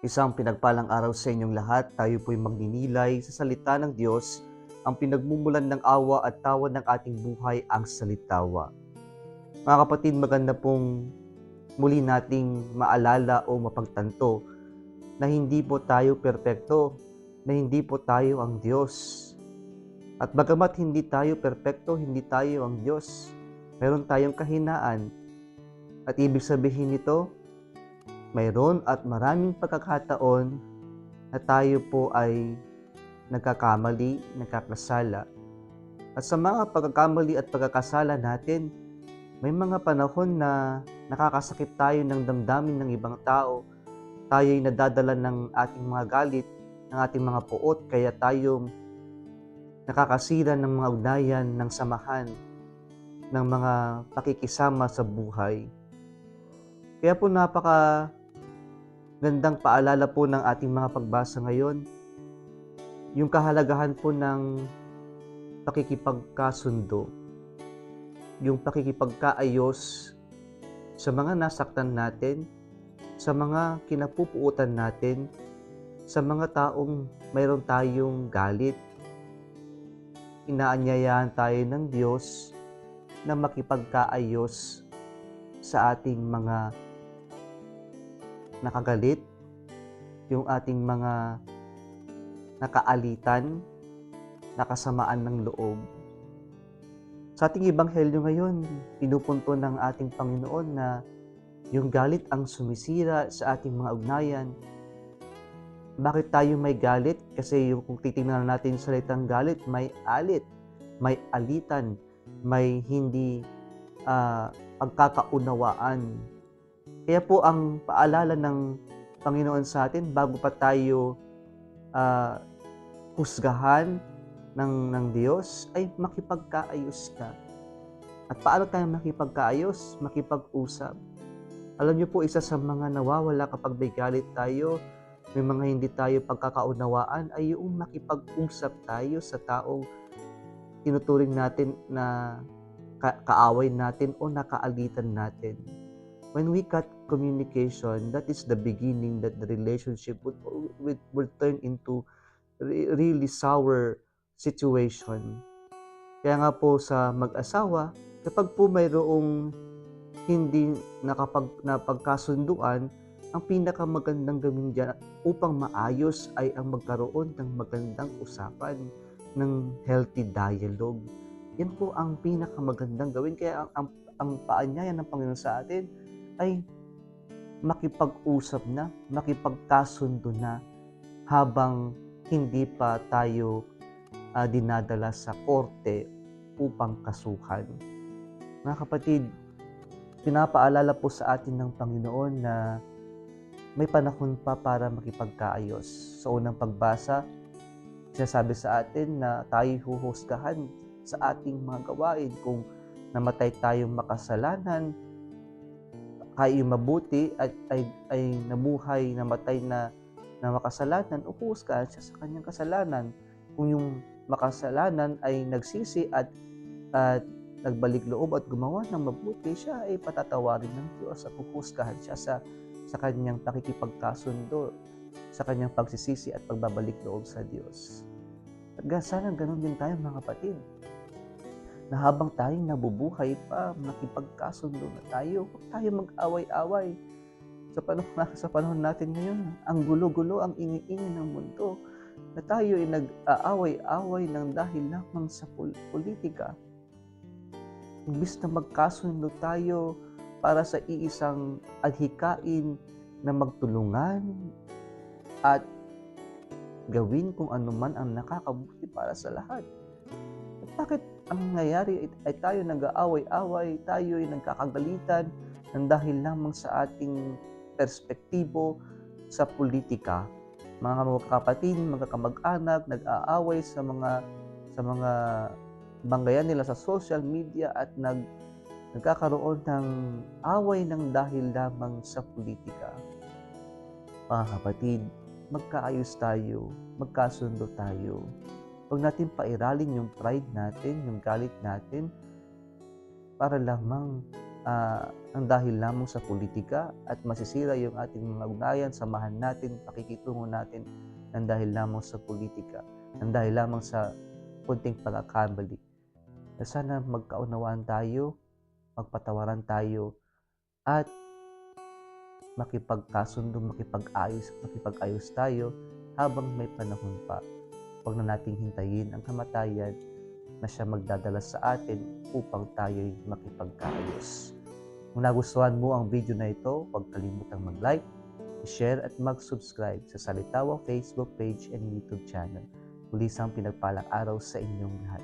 Isang pinagpalang araw sa inyong lahat. Tayo po'y magninilay sa salita ng Diyos, ang pinagmumulan ng awa at tawa ng ating buhay, ang salitawa. Mga kapatid, maganda pong muli nating maalala o mapagtanto na hindi po tayo perpekto, na hindi po tayo ang Diyos. At bagamat hindi tayo perpekto, hindi tayo ang Diyos, meron tayong kahinaan. At ibig sabihin nito, mayroon at maraming pagkakataon na tayo po ay nagkakamali, nagkakasala. At sa mga pagkakamali at pagkakasala natin, may mga panahon na nakakasakit tayo ng damdamin ng ibang tao. Tayo'y nadadala ng ating mga galit, ng ating mga puot, kaya tayo nakakasira ng mga ugnayan, ng samahan, ng mga pakikisama sa buhay. Kaya po gandang paalala po ng ating mga pagbasa ngayon, yung kahalagahan po ng pakikipagkasundo, yung pakikipagkaayos sa mga nasaktan natin, sa mga kinapupuutan natin, sa mga taong mayroon tayong galit. Inaanyayahan tayo ng Diyos na makipagkaayos sa ating mga nakagalit, yung ating mga nakaalitan, nakasamaan ng loob. Sa ating ebanghelyo ngayon, pinupunto ng ating Panginoon na yung galit ang sumisira sa ating mga ugnayan. Bakit tayo may galit? Kasi kung titingnan natin sa salitang galit, may alit, may alitan, may hindi pagkakaunawaan. Kaya po ang paalala ng Panginoon sa atin, bago pa tayo husgahan ng Diyos, ay makipagkaayos ka. At paano tayo makipagkaayos? Makipag-usap. Alam niyo po, isa sa mga nawawala kapag may galit tayo, may mga hindi tayo pagkakaunawaan, ay yung makipag-usap tayo sa taong tinuturing natin na kaaway natin o nakaalitan natin. When we cut communication, that is the beginning that the relationship would turn into really sour situation. Kaya nga po sa mag-asawa, kapag po mayroong hindi napagkasunduan, ang pinakamagandang gawin dyan upang maayos ay ang magkaroon ng magandang usapan, ng healthy dialogue. Yan po ang pinakamagandang gawin. Kaya ang paanyaya ng Panginoon sa atin ay makipag-usap na, makipagkasundo na habang hindi pa tayo dinadala sa korte upang kasuhan. Mga kapatid, pinapaalala po sa atin ng Panginoon na may panahon pa para makipagkaayos. Sa unang pagbasa, sinasabi sa atin na tayo huhusgahan sa ating mga gawain. Kung namatay tayong makasalanan, kayo mabuti at ay nabuhay, namatay na makasalanan, uhuhusgahan siya sa kanyang kasalanan. Kung yung makasalanan ay nagsisi at nagbalik loob at gumawa ng mabuti, siya ay patatawarin ng Diyos at huhusgahan siya sa kanyang pakikipagkasundo, sa kanyang pagsisisi at pagbabalik loob sa Diyos. At sana ganun din tayo mga kapatid, na habang tayong nabubuhay pa, makipagkasundo na tayo, huwag tayo mag-away-away. Sa panahon natin ngayon, ang gulo-gulo, ang ingay-ingay ng mundo, na tayo ay nag-aaway-away ng dahil lamang sa politika. Imbis na magkasundo tayo para sa iisang adhikain na magtulungan at gawin kung anuman ang nakakabuti para sa lahat. At bakit ang nangyayari ay tayo nag-aaway-away, tayo ay nagkakagalitan ng dahil lamang sa ating perspektibo sa politika? Mga kapatid, mga kamag-anak, nag-aaway sa mga banggayan nila sa social media at nagkakaroon ng away ng dahil lamang sa politika. Mga kapatid, magkaayos tayo, magkasundo tayo. Huwag natin pairalin yung pride natin, yung galit natin, para lamang ang dahil lamang sa politika at masisira yung ating mga ugnayan, samahan natin, pakikitungo natin ng dahil lamang sa politika, ng dahil lamang sa kunting pagkakamali. Na sana magkaunawaan tayo, magpatawaran tayo, at makipagkasundo, makipag-ayos tayo habang may panahon pa. Huwag na nating hintayin ang kamatayan na siya magdadala sa atin upang tayo'y makipagkaayos. Kung nagustuhan mo ang video na ito, huwag kalimutang mag-like, i-share at mag-subscribe sa Salitawang Facebook page and YouTube channel. Muli isang pinagpalang araw sa inyong lahat.